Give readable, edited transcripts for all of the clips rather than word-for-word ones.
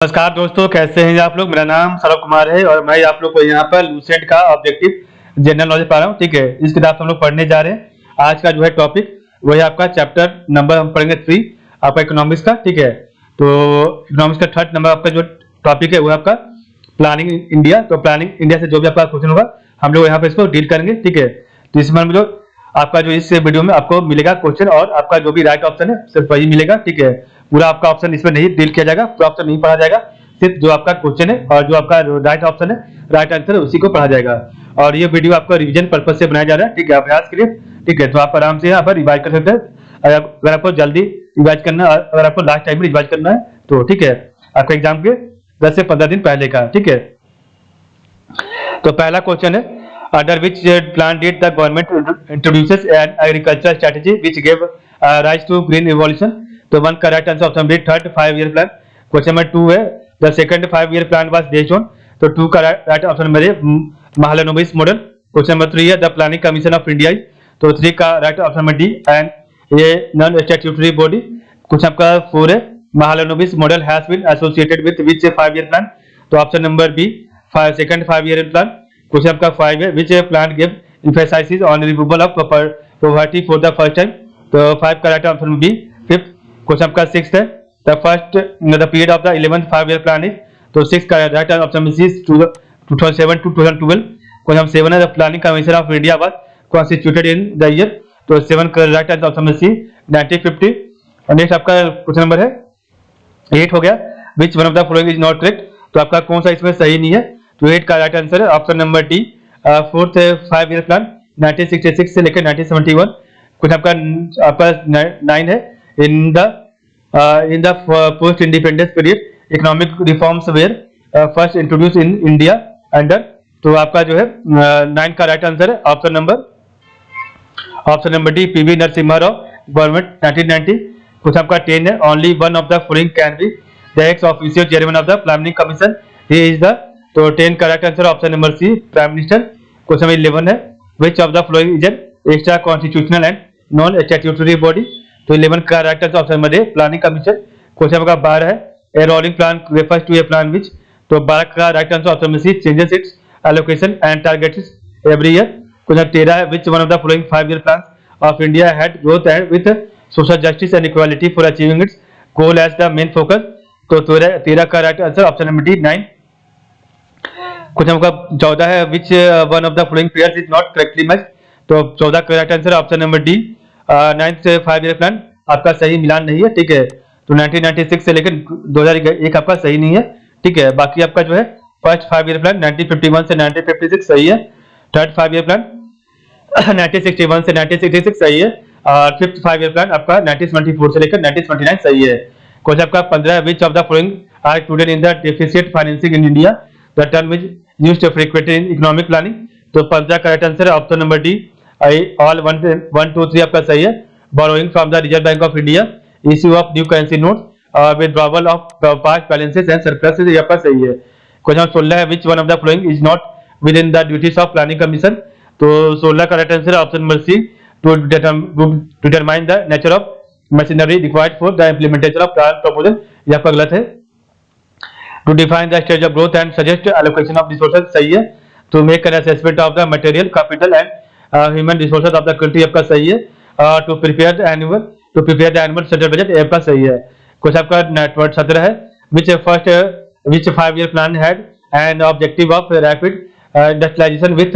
नमस्कार दोस्तों, कैसे हैं आप लोग। मेरा नाम सौरभ कुमार है और मैं आप लोग को यहाँ पर लूसेंट का ऑब्जेक्टिव जनरल नॉलेज पढ़ा रहा हूँ। ठीक है, इस किताब से हम लोग पढ़ने जा रहे हैं। आज का जो है टॉपिक वो है आपका चैप्टर नंबर हम पढ़ेंगे 3 आपका इकोनॉमिक्स का। ठीक है, तो इकोनॉमिक्स का थर्ड नंबर आपका जो टॉपिक है वो है आपका प्लानिंग इंडिया। तो प्लानिंग इंडिया से जो भी आपका क्वेश्चन होगा हम लोग यहाँ पे इसको डील करेंगे। ठीक है, तो इसमें जो आपका जो इस वीडियो में आपको मिलेगा क्वेश्चन और आपका जो भी राइट ऑप्शन है सिर्फ वही मिलेगा। ठीक है, पूरा आपका ऑप्शन इसमें नहीं डील किया जाएगा, पूरा ऑप्शन नहीं पढ़ा जाएगा, सिर्फ जो आपका क्वेश्चन है और जो आपका राइट ऑप्शन है, राइट आंसर है, उसी को पढ़ा जाएगा। और ये वीडियो आपका रिवीजन पर्पज से बनाया जा रहा है। ठीक है, अभ्यास के लिए। ठीक है, तो आप आराम से यहाँ पर रिवाइज कर सकते हैं। अगर आपको जल्दी रिवाइज करना, अगर आपको लास्ट टाइम में रिवाइज करना है तो ठीक है, आपका एग्जाम के 10 से 15 दिन पहले का। ठीक है, तो पहला क्वेश्चन है, under which plan did the government introduces an agriculture strategy which gave rise to green revolution. तो one correct answer option B third 5 year plan. Question number 2 है, the second 5 year plan was based on. तो 2 का right option number A Mahalanobis model. Question number 3 है, the planning commission of India. तो 3 का right option number D and ये non statutory body. Question आपका 4 है, Mahalanobis model has been associated with which 5 year plan. तो option number B second 5 year plan. Question आपका 5 है, which plan give emphasis on removal of poverty for the first time. तो 5 का right option B fifth. Question आपका 6 है, the period of the 11th 5 year plan is. तो 6 का right option C 2007 to 2012। Question 7 है, the planning commission of India was constituted in the year. तो 7 का right option सी 1950। और नेक्स्ट आपका question number है 8 हो गया, विच one of the following is not correct. तो आपका कौन सा इसमें सही नहीं है। तो 8 का राइट आंसर है option number D fourth 5 year plan 1966 से लेकर 1971। कुछ आपका 9 है, in the post independence period economic reforms were first introduce in India under. तो आपका जो है 9 का राइट आंसर है option number D PV Narasimha Rao government 1990। कुछ आपका 10 है, only one of the following can be the ex official chairman of the planning commission, he is the. तो 10 का right answer option number C prime minister. Question number 11 है, which of the following is an extra constitutional and non statutory body. तो 11 का right answer option number A planning commission. Question number 12 है, a rolling plan refers to a plan which. तो 12 का right answer option number C changes its allocation and targets every year. Question 13 है, which one of the following 5 year plan of India had growth and with social justice and equality for achieving its goal as the main focus. तो 13 का right answer option number D 9। Question number 14 है, which one of the following pairs is not correctly matched. तो 14 का right answer option number D 9th 5 year plan आपका सही मिलान नहीं है। ठीक है, तो 1996 से लेकर 2001 आपका सही नहीं है। ठीक है, बाकी आपका जो है फर्स्ट 5 ईयर प्लान 1951 से 1956 सही है, थर्ड 5 ईयर प्लान 1961 से 1966 सही है, और फिफ्थ 5 ईयर प्लान आपका 1974 से लेकर 1929 सही है। क्वेश्चन आपका 15 है, which of the following are included in the deficit financing in India, the term is used frequently in economic planning. तो 15 का राइट आंसर है ऑप्शन नंबर डी ऑल 1 2 3 आपका सही है। Borrowing from the reserve bank of India, issue of new currency notes, withdrawal of past balances and surpluses, ये आपका सही है। क्वेश्चन 16 है, which one of the following is not within the duties of planning commission. तो 16 का right answer है option number C to determine the nature of machinery required for the implementation of plan proposal, ये आपका गलत है। To define the stage of growth and suggest allocation of resources, सही है। To make an assessment of the material capital and human resources of the country, आपका सही है। To prepare the annual state budget, ये आपका सही है। Question आपका 17 है, which 5 year plan had an objective of rapid industrialisation with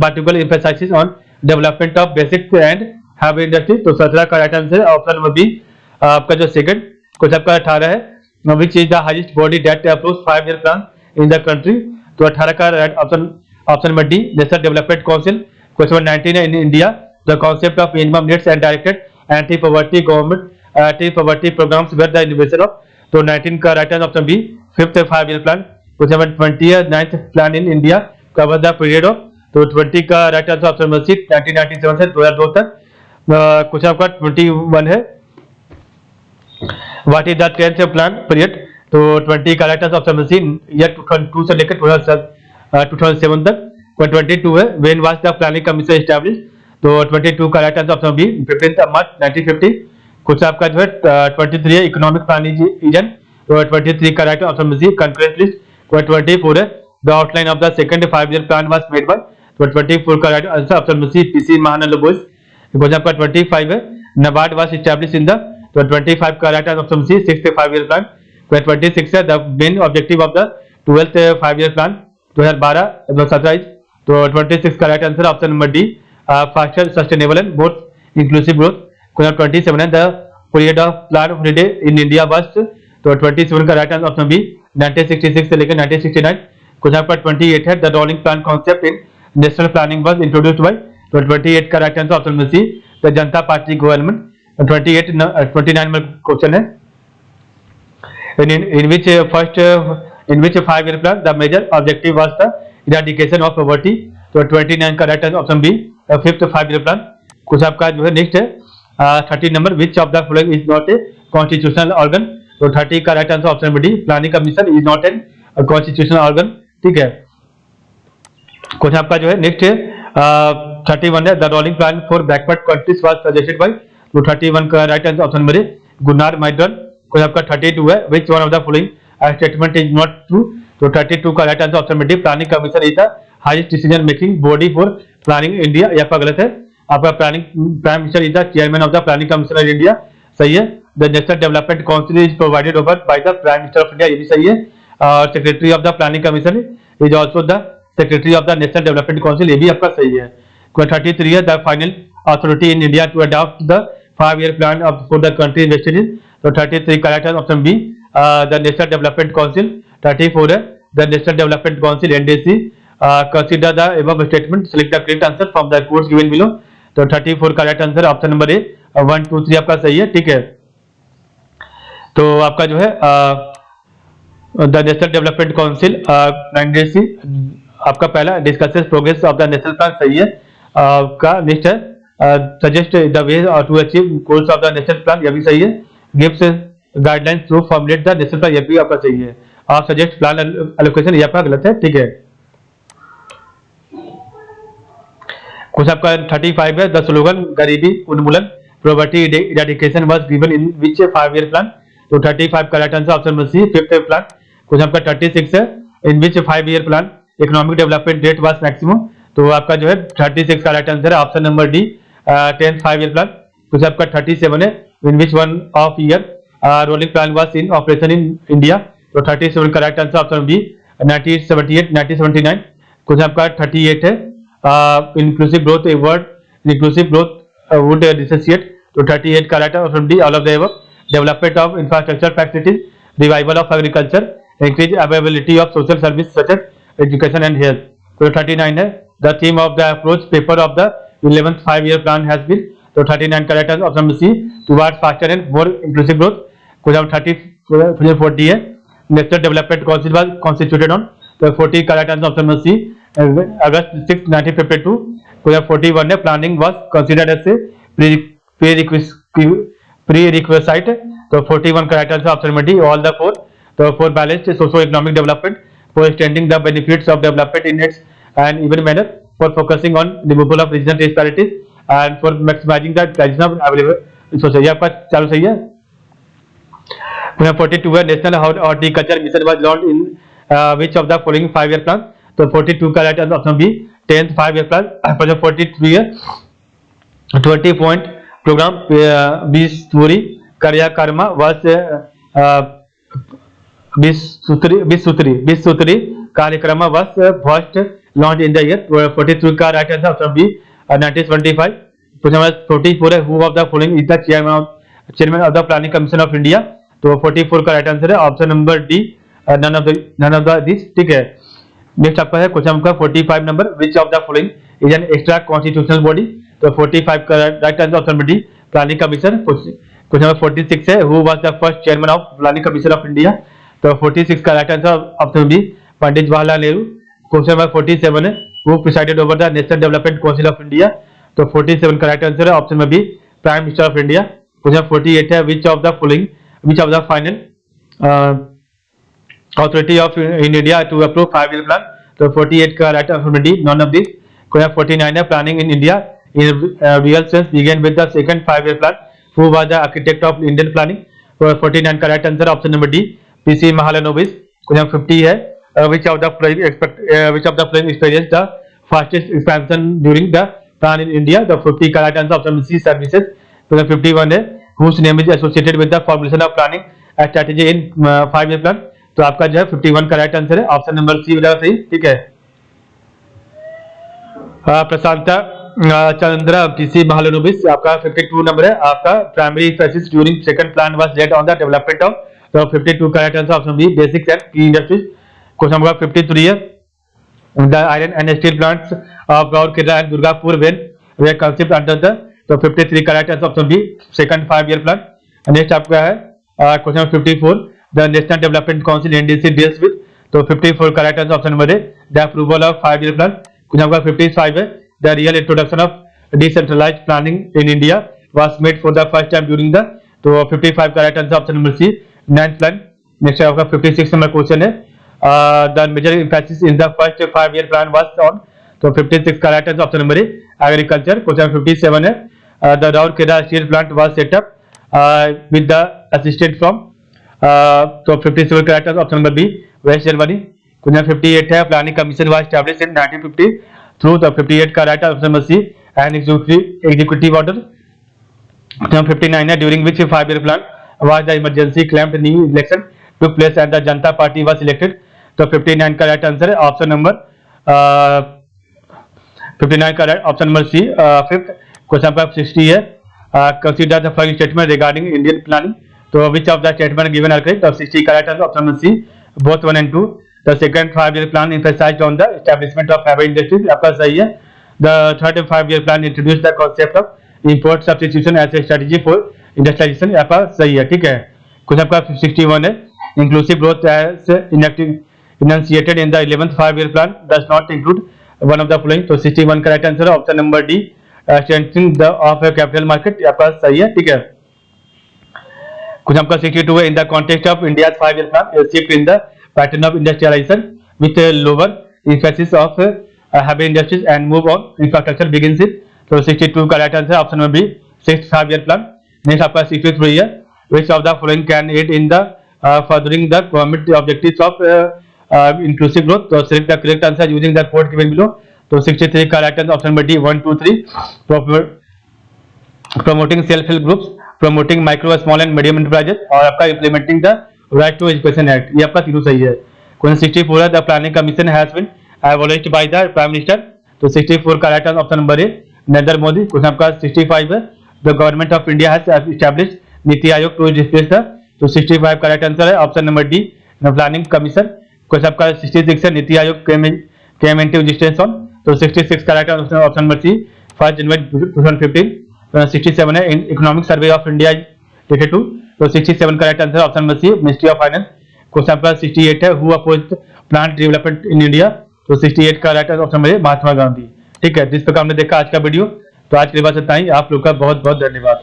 particular emphasis on development of basic and heavy industry। तो 17 का राइट आंसर है ऑप्शन नंबर बी आपका जो सेकंड। क्वेश्चन आपका 18 है, which is the highest body that approves 5 year plan in the country. तो 18 का right option number D national development council. Question number 19 है, in India the concept of minimum needs and directed anti poverty government anti poverty programmes were the innovation of. तो 19 का right answer option B fifth 5 year plan. Question number 20 है, 9th plan in India cover the period of. तो 20 का right answer option number C 1997 से 2002 तक। Question आपका 21 है, what is the 10th plan period. तो 20 का right answer option number C year 2002 से लेकर 2007 तक। 22 है, when was the planning commission established. तो 22 का right answer option B 15 March 1950। Question आपका जो है 23 है, इकोनॉमिक प्लानिंग इज एन तो 23 correct option number C concurrent list. 24 है the outline of the second 5-year plan was made by. तो 24 correct answer option number C PC Mahananda Boys. Question आपका 25 है NABARD was established in the. तो 25 correct answer option C 6th 5-year plan. 26 है the main objective of the 12th 5-year plan 2012-2017. तो 26 correct answer option number D faster sustainable and both inclusive growth. Question 27 है the period of plan holiday in India was. तो 27 का right answer option B 1966 से लेकर 1969. Question आपका 28 है the rolling plan concept in national planning was introduced by. तो 28 का right answer option B C the Janata Party government. 29 में question है in which 5-year plan the major objective was the eradication of poverty. तो 29 का right answer option B 5th 5-year plan. कुछ आपका जो है नेक्स्ट है 30 number which of the following is not a constitutional organ. तो 30 का right answer option B planning commission is not an constitutional organ. ठीक है. कुछ आपका जो है नेक्स्ट है 31 है the rolling plan for backward countries was suggested by. तो 31 का right answer option B Gunnar Myrdal. कुछ आपका 32 है which one of the following statement is not true. तो 32 का right answer option B planning commission is the highest decision making body for planning India. यह आपका गलत है. आपका prime minister is the chairman of the planning commission of India. सही है. The national development council is provided over by the prime minister of India. ये भी सही है. और secretary of the planning commission is also the secretary of the national development council. ये भी आपका सही है. 33 है the final authority in India to adopt the 5-year plan for the country invested in. तो 33 correct option B the national development council. 34 है the national development council NDC consider the above statement select the correct answer from the course given below. तो 34 correct answer option number ए 1 2 3 आपका सही है. ठीक है. तो आपका जो है the national development council NDC आपका पहला discusses progress of the national plan सही है. का नेक्स्ट है suggest the way to achieve goals of the national plan. यह भी सही है. Gives guidelines to formulate the national plan. यह भी आपका सही है. आप सजेस्ट प्लान एलोकेशन यह आपका गलत है. ठीक है. कुछ आपका 35 है द स्लोगन गरीबी उन्मूलन poverty eradication was given in which 5-year plan. तो 35 correct answer option number C 5th plan. कुछ आपका 36 है in which 5-year plan economic development rate was maximum. तो आपका जो है 36 का राइट आंसर है option number D 10th 5-year plan. कुछ आपका 37 है in which one of year rolling plan was in operation in India. तो 37 का राइट आंसर ऑप्शन बी 1978 1979. कुछ आपका 38 है inclusive growth a word inclusive growth would dissociate. तो 38 का right option D all of the above. Development of infrastructure facilities revival of agriculture increase availability of social service such as education and health. तो 39 है the theme of the approach paper of the 11th 5-year plan has been. तो 39 का right answer option C towards faster and more inclusive growth. कुछ 40 है national development council was constituted on. तो 40 का right answer option C अगस्त 6 1952. कुछ 41 है planning was considered as a prerequisite. तो 41 का right answer option number D all the four. तो for balanced socio economic development for extending the benefits of development in its and even manner for focusing on removal of regional disparities and for maximizing the utilization of available resources. ये आपका चालू सही है. 42 है national horticulture mission was launched in which of the following 5-year plan. तो 42 का right answer option B 10th 5-year plan. 43 है 20 point programme 20 सूत्री कार्यक्रम वाज 20 सूत्री कार्यक्रम was first launch in the year. 43 का right answer option B 1975. Question number 44 है who of the following is the chairman of the planning commission of India. तो 44 का right answer है option number D none of the this. ठीक है. Next आपका है question आपका 45 number which of the following is an extra constitutional body. तो 45 का right answer option number D planning commission. Question number 46 है who was the first chairman of planning commission of India. तो 46 का right answer option B Pandit Jawaharlal Nehru. Question number 47 है who presided over the national development council of India. तो 47 का right answer है option number B prime minister of India. Question 48 है which of the final authority of in India to approve 5-year plan. तो 48 का right answer D none of this. 49 है planning in India in real sense began with the second 5-year plan. Who was the architect of Indian planning. 49 का right answer option number D TC Mahalanobis. Question 50 है which of the following experience the fastest expansion during the plan in India? The 50 correct answer option C services. Question 51 है whose name is associated with the formulation of planning a strategy in 5-year plan. तो आपका जो है 51 correct answer है, option number सी मिलेगा सही। ठीक है। प्रशांता चंद्रा TC Mahalanobis आपका 52 नंबर है। आपका primary emphasis during second plan was laid on the development of, तो 52 correct answer option B basics and key industries. Question number 53 है the iron and steel plants of Rourkela and Durgapur when they concept under the, तो 53 correct answer option B second 5-year plan. Next आपका है question 54 the national development council NDC deals with, तो 54 correct answer option number A the approval of 5-year plan. Question number 55 है the real introduction of decentralized planning in India was made for the first time during the, तो 55 correct answer option number C 9th plan. Next आपका 56 number question है the major emphasis in the first 5-year plan was on, तो 56 correct answer option number A agriculture. Question 57 है the Rourkela steel plant was set up with the assistance from, तो 57 correct answer option number B West Germany. Question 58 है planning commission was established in 1950 through, the 58 correct option number C an executive order. Question 59 है during which 5-year plan was the emergency claimed new election took place and the Janata Party was elected, तो 59 correct answer है option number 59 correct option number C fifth. Question number 60 है consider the following statement regarding Indian planning, तो which of the statement given are correct, तो 60 correct answer option number C both 1 and 2। The second 5-year plan emphasized on the establishment of heavy industries, आपका सही है। The third 5-year plan introduced the concept of import substitution as a strategy for industrialization, आपका सही है। ठीक है। Question आपका 61 है inclusive growth as enunciated in the 11th 5-year plan does not include one of the following, तो 61 correct answer है option number D strengthening the of a capital market, आपका सही है। ठीक है। कुछ आपका 62 है in the context of India's 5-year plan shift in the pattern of industrialization with lower emphasis of heavy industries and move on infrastructure begins it, तो 62 correct answer option number B 6th 5-year plan. Next आपका 63 है which of the following can aid in the furthering the government objectives of inclusive growth, तो select the correct answer using the code given below, तो 63 correct answer option number D 1 2 3 promoting self help groups, promoting micro small and medium enterprises, और आपका implementing the right to education act, ये आपका तीनों सही है। Question 64 है the planning commission has been abolished by the prime minister, तो 64 correct answer option number A Narendra Modi. Question आपका 65 है the government of India has established NITI Aayog to replace the, तो 65 करेक्ट आंसर है option number D planning commission. Question आपका 66 है NITI Aayog came into existence on, तो 66 correct answer option number C 1 जनवरी 2015। 67 है economic survey of India dated to, तो 67 correct answer option number C ministry of finance. Question आपका 68 है who opposed plant development in India, तो 68 correct answer option number A Mahatma Gandhi. ठीक है। जिस प्रकार हमने देखा आज का वीडियो, तो आज के लिए बस इतना ही। आप लोग का बहुत बहुत धन्यवाद।